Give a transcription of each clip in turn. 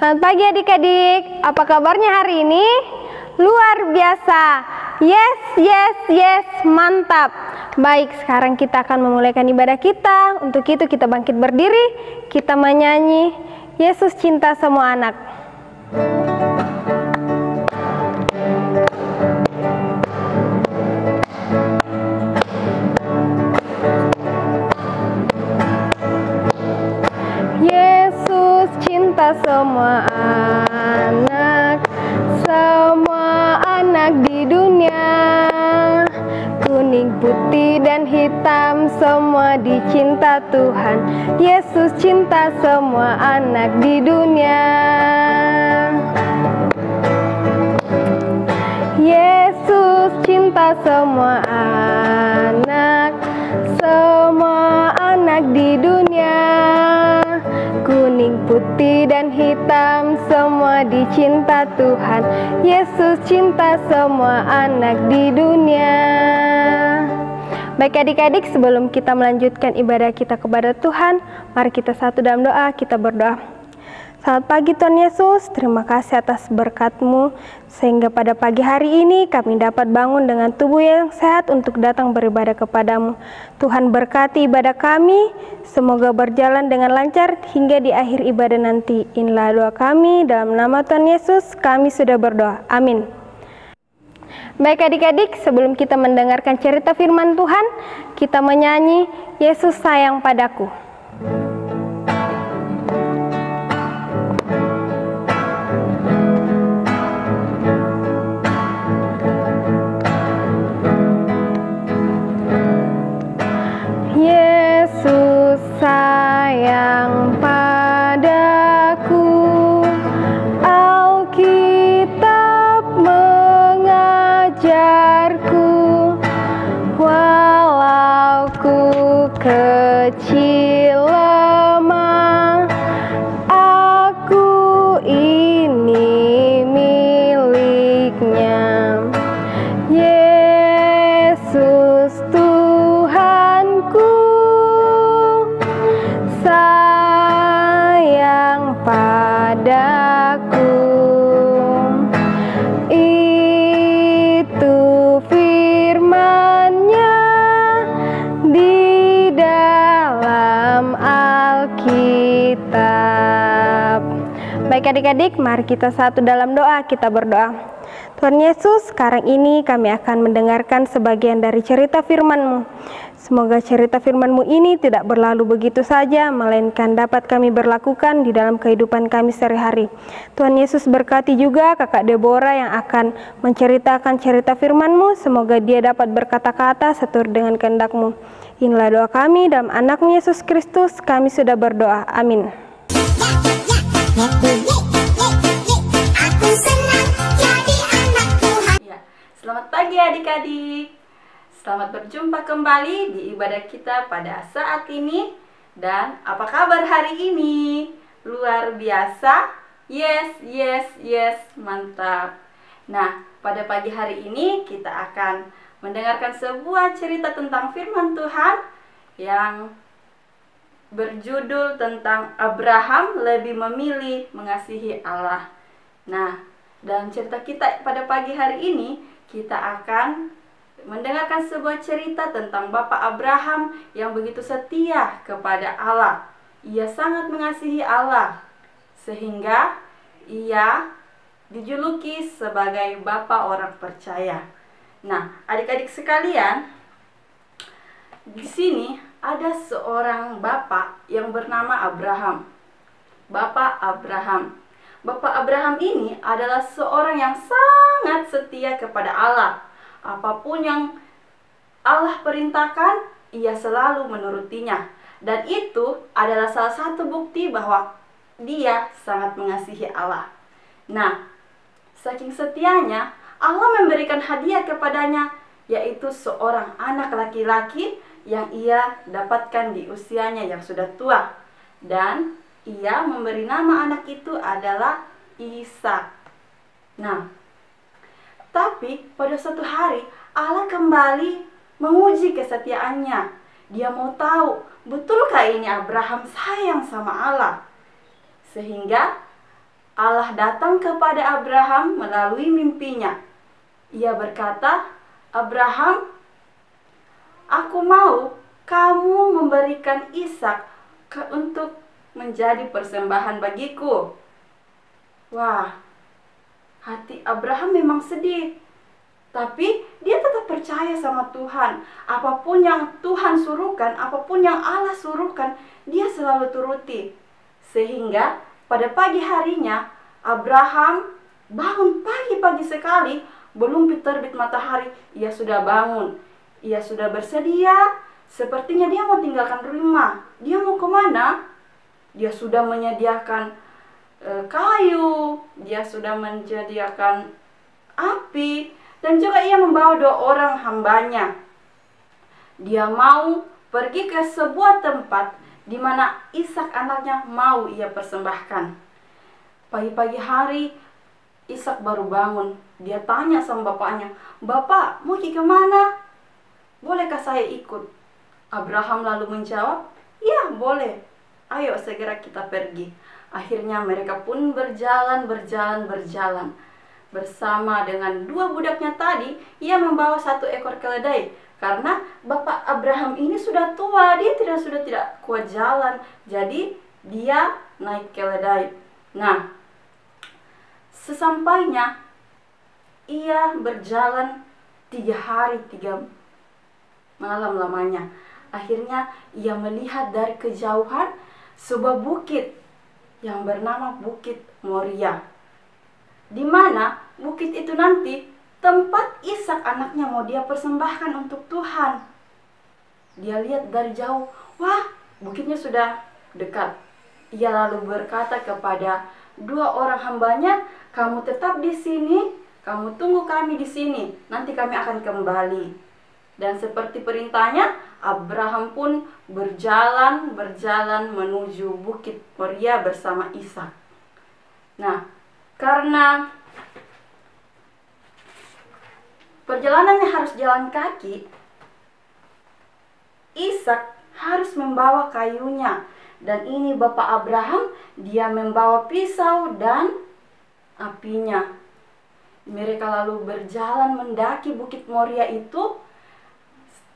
Selamat pagi adik-adik, apa kabarnya hari ini? Luar biasa, yes, yes, yes, mantap. Baik, sekarang kita akan memulaikan ibadah kita. Untuk itu kita bangkit berdiri, kita menyanyi Yesus cinta semua anak. Yesus cinta semua anak di dunia. Kuning, putih, dan hitam semua dicinta Tuhan. Yesus cinta semua anak di dunia. Yesus cinta semua anak di dunia. Kuning, putih, dan hitam semua dicinta Tuhan. Yesus cinta semua anak di dunia. Baik adik-adik, sebelum kita melanjutkan ibadah kita kepada Tuhan, mari kita satu dalam doa, kita berdoa. Selamat pagi Tuhan Yesus, terima kasih atas berkat-Mu, sehingga pada pagi hari ini kami dapat bangun dengan tubuh yang sehat untuk datang beribadah kepada-Mu. Tuhan berkati ibadah kami, semoga berjalan dengan lancar hingga di akhir ibadah nanti. Inilah doa kami, dalam nama Tuhan Yesus kami sudah berdoa, amin. Baik adik-adik, sebelum kita mendengarkan cerita firman Tuhan, kita menyanyi Yesus sayang padaku. Yesus sayang padaku, Alkitab mengajarku, walau ku kecil lemah, aku ini miliknya. Yesus Tuhanku sayang padaku. Itu firman-Nya di dalam Alkitab. Baik adik-adik, mari kita satu dalam doa, kita berdoa. Tuhan Yesus, sekarang ini kami akan mendengarkan sebagian dari cerita firman-Mu. Semoga cerita firman-Mu ini tidak berlalu begitu saja, melainkan dapat kami berlakukan di dalam kehidupan kami sehari-hari. Tuhan Yesus berkati juga kakak Deborah yang akan menceritakan cerita firman-Mu. Semoga dia dapat berkata-kata seturut dengan kehendak-Mu. Inilah doa kami, dalam anak-Mu Yesus Kristus kami sudah berdoa, amin. Selamat pagi adik-adik. Selamat berjumpa kembali di ibadah kita pada saat ini. Dan apa kabar hari ini? Luar biasa? Yes, yes, yes, mantap. Nah, pada pagi hari ini kita akan mendengarkan sebuah cerita tentang firman Tuhan yang berjudul tentang Abraham lebih memilih mengasihi Allah. Nah, dalam cerita kita pada pagi hari ini kita akan mendengarkan sebuah cerita tentang Bapak Abraham yang begitu setia kepada Allah. Ia sangat mengasihi Allah, sehingga ia dijuluki sebagai Bapak orang percaya. Nah, adik-adik sekalian, di sini ada seorang bapak yang bernama Abraham. Bapak Abraham. Bapak Abraham ini adalah seorang yang sangat setia kepada Allah. Apapun yang Allah perintahkan, ia selalu menurutinya. Dan itu adalah salah satu bukti bahwa dia sangat mengasihi Allah. Nah, saking setianya, Allah memberikan hadiah kepadanya, yaitu seorang anak laki-laki yang ia dapatkan di usianya yang sudah tua. Dan ia memberi nama anak itu adalah Ishak. Nah, tapi pada suatu hari Allah kembali menguji kesetiaannya. Dia mau tahu, betulkah ini Abraham sayang sama Allah? Sehingga Allah datang kepada Abraham melalui mimpinya. Ia berkata, "Abraham, aku mau kamu memberikan Ishak untuk menjadi persembahan bagiku." Wah, hati Abraham memang sedih. Tapi dia tetap percaya sama Tuhan. Apapun yang Tuhan suruhkan, apapun yang Allah suruhkan, dia selalu turuti. Sehingga pada pagi harinya, Abraham bangun pagi-pagi sekali, belum terbit matahari, ia sudah bangun. Ia sudah bersedia, sepertinya dia mau tinggalkan rumah. Dia mau kemana? Dia sudah menyediakan kayu, dia sudah menyediakan api, dan juga ia membawa 2 orang hambanya. Dia mau pergi ke sebuah tempat di mana Ishak anaknya mau ia persembahkan. Pagi-pagi hari, Ishak baru bangun. Dia tanya sama bapaknya, "Bapak, mau pergi kemana? Bolehkah saya ikut?" Abraham lalu menjawab, "Ya, boleh. Ayo segera kita pergi." Akhirnya mereka pun berjalan. Bersama dengan 2 budaknya tadi, ia membawa 1 ekor keledai. Karena bapak Abraham ini sudah tua, dia sudah tidak kuat jalan. Jadi dia naik keledai. Nah, sesampainya ia berjalan 3 hari 3 malam lamanya. Akhirnya ia melihat dari kejauhan sebuah bukit yang bernama Bukit Moria, di mana bukit itu nanti tempat Ishak anaknya mau dia persembahkan untuk Tuhan. Dia lihat dari jauh, wah, bukitnya sudah dekat. Ia lalu berkata kepada 2 orang hambanya, "Kamu tetap di sini, kamu tunggu kami di sini, nanti kami akan kembali." Dan seperti perintahnya, Abraham pun berjalan menuju Bukit Moria bersama Ishak. Nah, karena perjalanannya harus jalan kaki, Ishak harus membawa kayunya. Dan ini bapak Abraham, dia membawa pisau dan apinya. Mereka lalu berjalan mendaki Bukit Moria itu.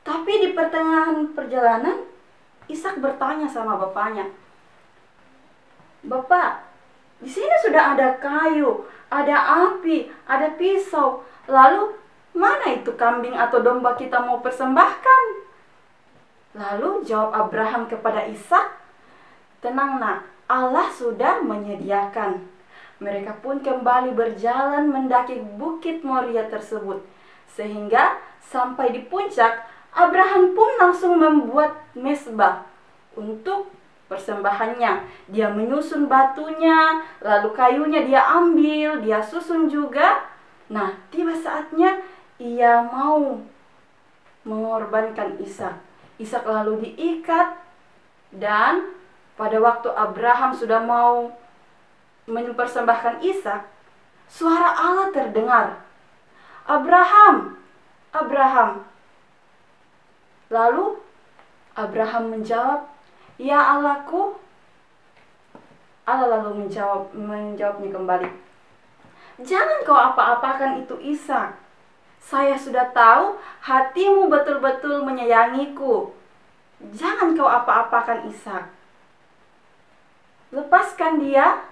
Tapi di pertengahan perjalanan, Ishak bertanya sama bapaknya, "Bapak, di sini sudah ada kayu, ada api, ada pisau. Lalu mana itu kambing atau domba kita mau persembahkan?" Lalu jawab Abraham kepada Ishak, "Tenang nak, Allah sudah menyediakan." Mereka pun kembali berjalan mendaki Bukit Moria tersebut. Sehingga sampai di puncak, Abraham pun langsung membuat mezbah untuk persembahannya. Dia menyusun batunya, lalu kayunya dia ambil, dia susun juga. Nah, tiba saatnya ia mau mengorbankan Ishak. Ishak lalu diikat, dan pada waktu Abraham sudah mau mempersembahkan Ishak, suara Allah terdengar, "Abraham, Abraham." Lalu Abraham menjawab, "Ya Allahku." Allah lalu menjawabnya kembali, "Jangan kau apa-apakan itu Ishak. Saya sudah tahu hatimu betul-betul menyayangiku. Jangan kau apa-apakan Ishak. Lepaskan dia,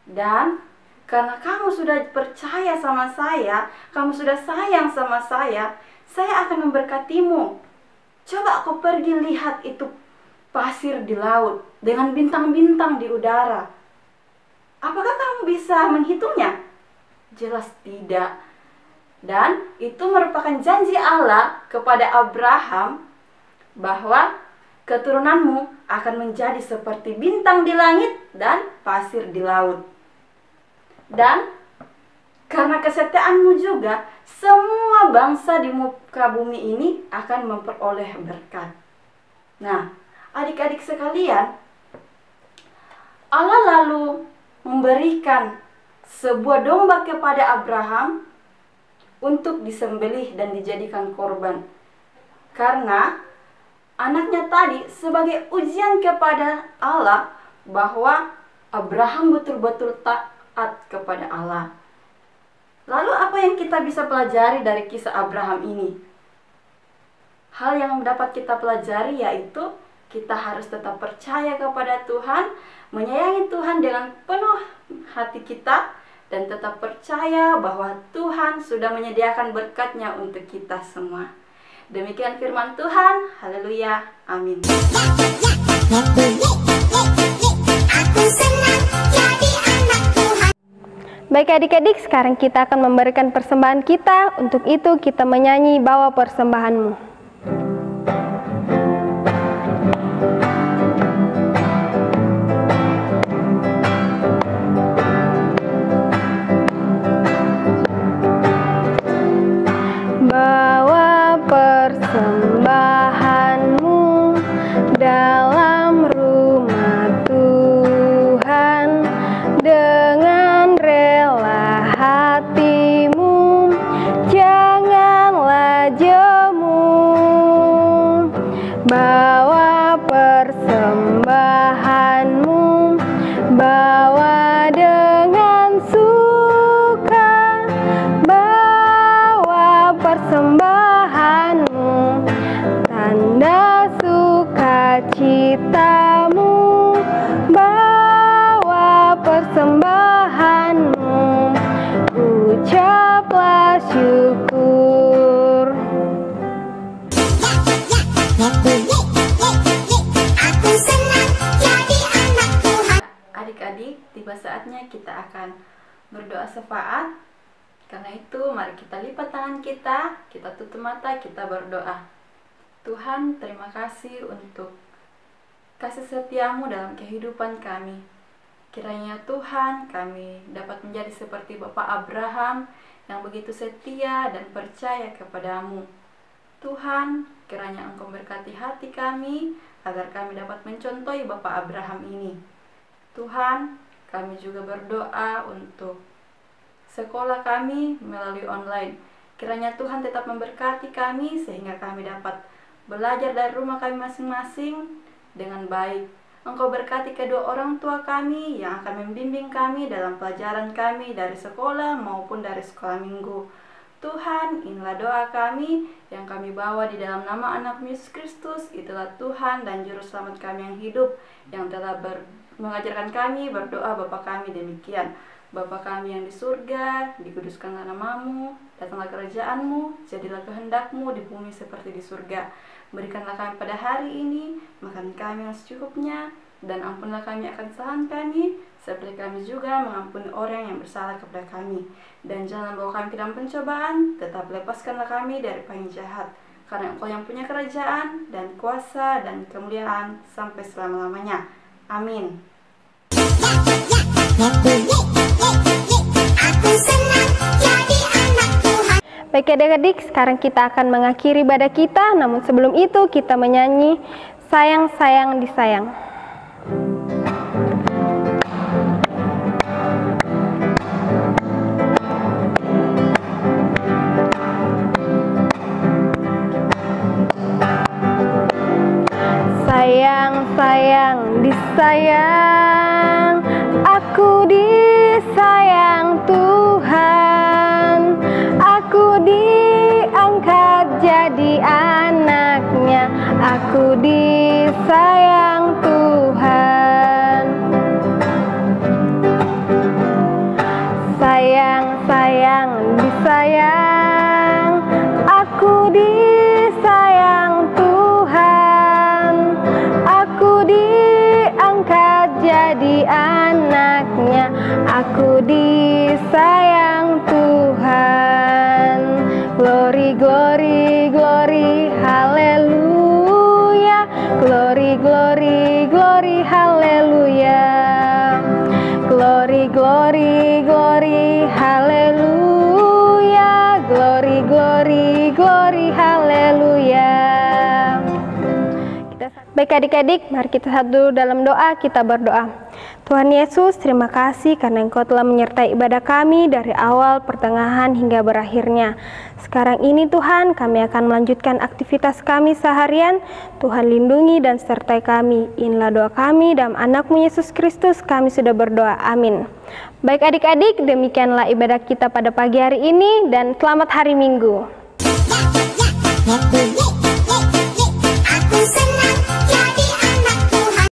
dan karena kamu sudah percaya sama saya, kamu sudah sayang sama saya akan memberkatimu. Coba kau pergi lihat itu pasir di laut dengan bintang-bintang di udara. Apakah kamu bisa menghitungnya?" Jelas tidak. Dan itu merupakan janji Allah kepada Abraham bahwa keturunanmu akan menjadi seperti bintang di langit dan pasir di laut. Dan karena kesetiaanmu juga, semua bangsa di muka bumi ini akan memperoleh berkat. Nah, adik-adik sekalian, Allah lalu memberikan sebuah domba kepada Abraham untuk disembelih dan dijadikan korban. Karena anaknya tadi sebagai ujian kepada Allah bahwa Abraham betul-betul tak taat kepada Allah. Lalu apa yang kita bisa pelajari dari kisah Abraham ini? Hal yang dapat kita pelajari yaitu kita harus tetap percaya kepada Tuhan, menyayangi Tuhan dengan penuh hati kita, dan tetap percaya bahwa Tuhan sudah menyediakan berkat-Nya untuk kita semua. Demikian firman Tuhan. Haleluya. Amin. Baik adik-adik, sekarang kita akan memberikan persembahan kita. Untuk itu kita menyanyi Bawa Persembahanmu. Bawa persembahanmu dalam rumah Tuhan dengan rela hatimu, janganlah jemu. Bawa persembahanmu, bawa dengan suka, bawa persembahanmu, tanda sukacitamu, bawa persembahanmu, ucaplah syukur. Adik-adik, tiba saatnya kita akan berdoa syafaat. Karena itu, mari kita lipat tangan kita tutup mata, kita berdoa. Tuhan, terima kasih untuk kasih setiamu dalam kehidupan kami. Kiranya Tuhan, kami dapat menjadi seperti Bapak Abraham yang begitu setia dan percaya kepadamu. Tuhan, kiranya Engkau berkati hati kami agar kami dapat mencontohi Bapak Abraham ini. Tuhan, kami juga berdoa untuk sekolah kami melalui online. Kiranya Tuhan tetap memberkati kami sehingga kami dapat belajar dari rumah kami masing-masing dengan baik. Engkau berkati kedua orang tua kami yang akan membimbing kami dalam pelajaran kami dari sekolah maupun dari sekolah minggu. Tuhan, inilah doa kami yang kami bawa di dalam nama anak Yesus Kristus. Itulah Tuhan dan Juru Selamat kami yang hidup, yang telah mengajarkan kami berdoa Bapa kami demikian. Bapa kami yang di surga, dikuduskanlah namamu, datanglah kerajaanmu, jadilah kehendakmu di bumi seperti di surga. Berikanlah kami pada hari ini makan kami yang secukupnya, dan ampunlah kami akan kesalahan kami, seperti kami juga mengampuni orang yang bersalah kepada kami. Dan jangan bawa kami ke dalam pencobaan, tetap lepaskanlah kami dari yang jahat. Karena Engkau yang punya kerajaan, dan kuasa, dan kemuliaan sampai selama-lamanya. Amin. Baik adik-adik, sekarang kita akan mengakhiri ibadah kita. Namun sebelum itu kita menyanyi Sayang Sayang Disayang. Sayang sayang disayang, aku disayang Tuhan. Aku diangkat jadi anaknya, aku disayang Tuhan. Sayang, sayang, disayang, aku disayang Tuhan. Aku diangkat jadi anaknya, aku disayang Tuhan. Glory, glory, glory, haleluya. Glory, glory, glory, haleluya. Glory, glory, glory, haleluya. Glory, glory, glory, haleluya. Baik adik-adik, mari kita satu dalam doa, kita berdoa. Tuhan Yesus, terima kasih karena Engkau telah menyertai ibadah kami dari awal, pertengahan, hingga berakhirnya. Sekarang ini Tuhan, kami akan melanjutkan aktivitas kami seharian. Tuhan lindungi dan sertai kami. Inilah doa kami dalam anak-Mu Yesus Kristus, kami sudah berdoa. Amin. Baik adik-adik, demikianlah ibadah kita pada pagi hari ini, dan selamat hari Minggu. Aku senang